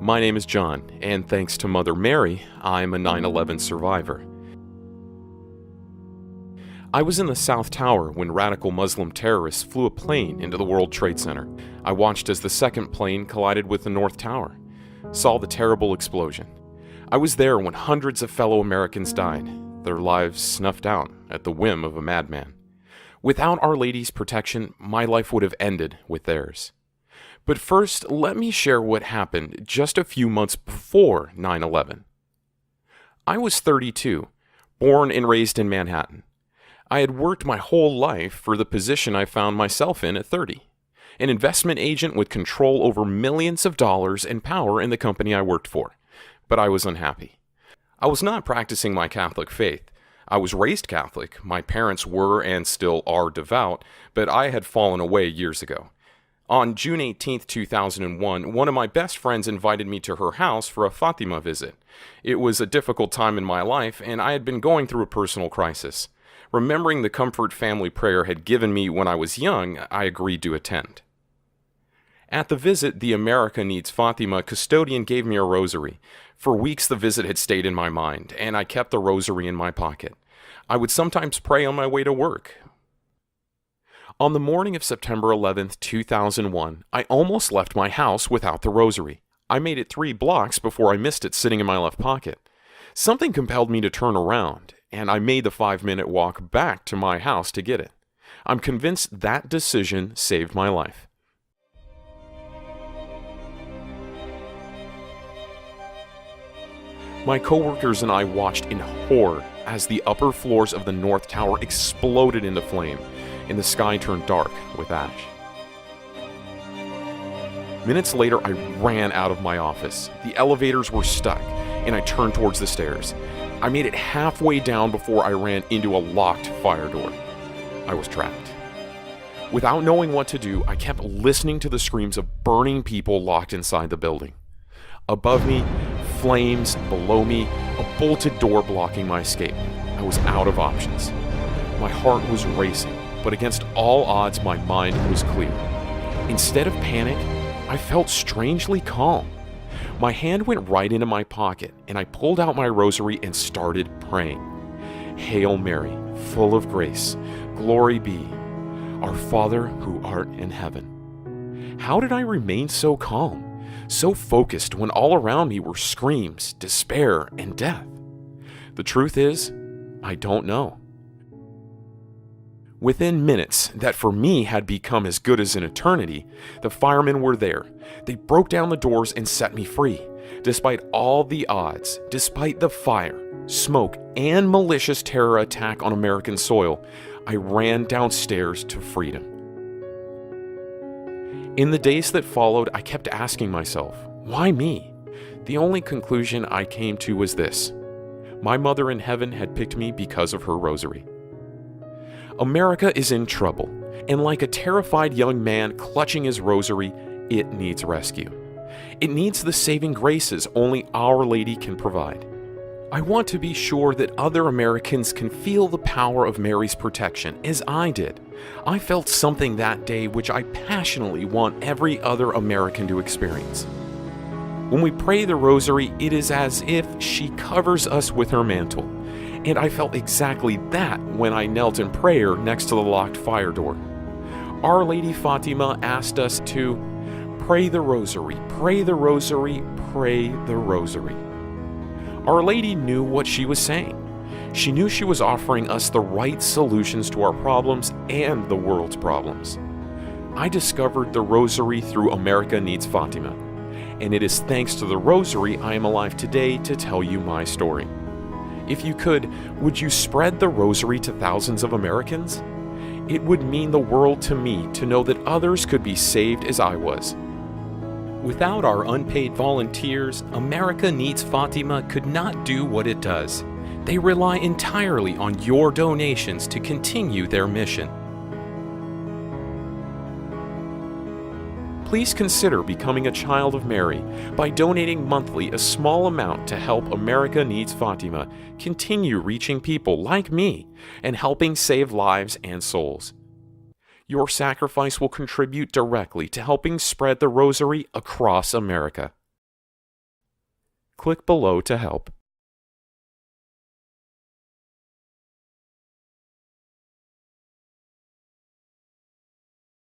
My name is John, and thanks to Mother Mary, I'm a 9/11 survivor. I was in the South Tower when radical Muslim terrorists flew a plane into the World Trade Center. I watched as the second plane collided with the North Tower, saw the terrible explosion. I was there when hundreds of fellow Americans died, their lives snuffed out at the whim of a madman. Without Our Lady's protection, my life would have ended with theirs. But first, let me share what happened just a few months before 9/11. I was 32, born and raised in Manhattan. I had worked my whole life for the position I found myself in at 30, an investment agent with control over millions of dollars and power in the company I worked for. But I was unhappy. I was not practicing my Catholic faith. I was raised Catholic. My parents were and still are devout, but I had fallen away years ago. On June 18th, 2001, one of my best friends invited me to her house for a Fatima visit. It was a difficult time in my life, and I had been going through a personal crisis. Remembering the comfort family prayer had given me when I was young, I agreed to attend. At the visit, the America Needs Fatima custodian gave me a rosary. For weeks, the visit had stayed in my mind, and I kept the rosary in my pocket. I would sometimes pray on my way to work. On the morning of September 11th, 2001, I almost left my house without the rosary. I made it 3 blocks before I missed it sitting in my left pocket. Something compelled me to turn around, and I made the 5-minute walk back to my house to get it. I'm convinced that decision saved my life. My coworkers and I watched in horror as the upper floors of the North Tower exploded into flame, and the sky turned dark with ash. Minutes later, I ran out of my office. The elevators were stuck, and I turned towards the stairs. I made it halfway down before I ran into a locked fire door. I was trapped. Without knowing what to do, I kept listening to the screams of burning people locked inside the building. Above me, flames. Below me, a bolted door blocking my escape. I was out of options. My heart was racing, but against all odds, my mind was clear. Instead of panic, I felt strangely calm. My hand went right into my pocket, and I pulled out my rosary and started praying. Hail Mary, full of grace, glory be, our Father who art in heaven. How did I remain so calm, so focused when all around me were screams, despair, and death? The truth is, I don't know. Within minutes, that for me had become as good as an eternity, the firemen were there. They broke down the doors and set me free. Despite all the odds, despite the fire, smoke, and malicious terror attack on American soil, I ran downstairs to freedom. In the days that followed, I kept asking myself, why me? The only conclusion I came to was this: my mother in heaven had picked me because of her rosary. America is in trouble, and like a terrified young man clutching his rosary, it needs rescue. It needs the saving graces only Our Lady can provide. I want to be sure that other Americans can feel the power of Mary's protection, as I did. I felt something that day which I passionately want every other American to experience. When we pray the rosary, it is as if she covers us with her mantle. And I felt exactly that when I knelt in prayer next to the locked fire door. Our Lady Fatima asked us to pray the rosary, pray the rosary, pray the rosary. Our Lady knew what she was saying. She knew she was offering us the right solutions to our problems and the world's problems. I discovered the rosary through America Needs Fatima, and it is thanks to the rosary I am alive today to tell you my story. If you could, would you spread the rosary to thousands of Americans? It would mean the world to me to know that others could be saved as I was. Without our unpaid volunteers, America Needs Fatima could not do what it does. They rely entirely on your donations to continue their mission. Please consider becoming a child of Mary by donating monthly a small amount to help America Needs Fatima continue reaching people like me and helping save lives and souls. Your sacrifice will contribute directly to helping spread the rosary across America. Click below to help.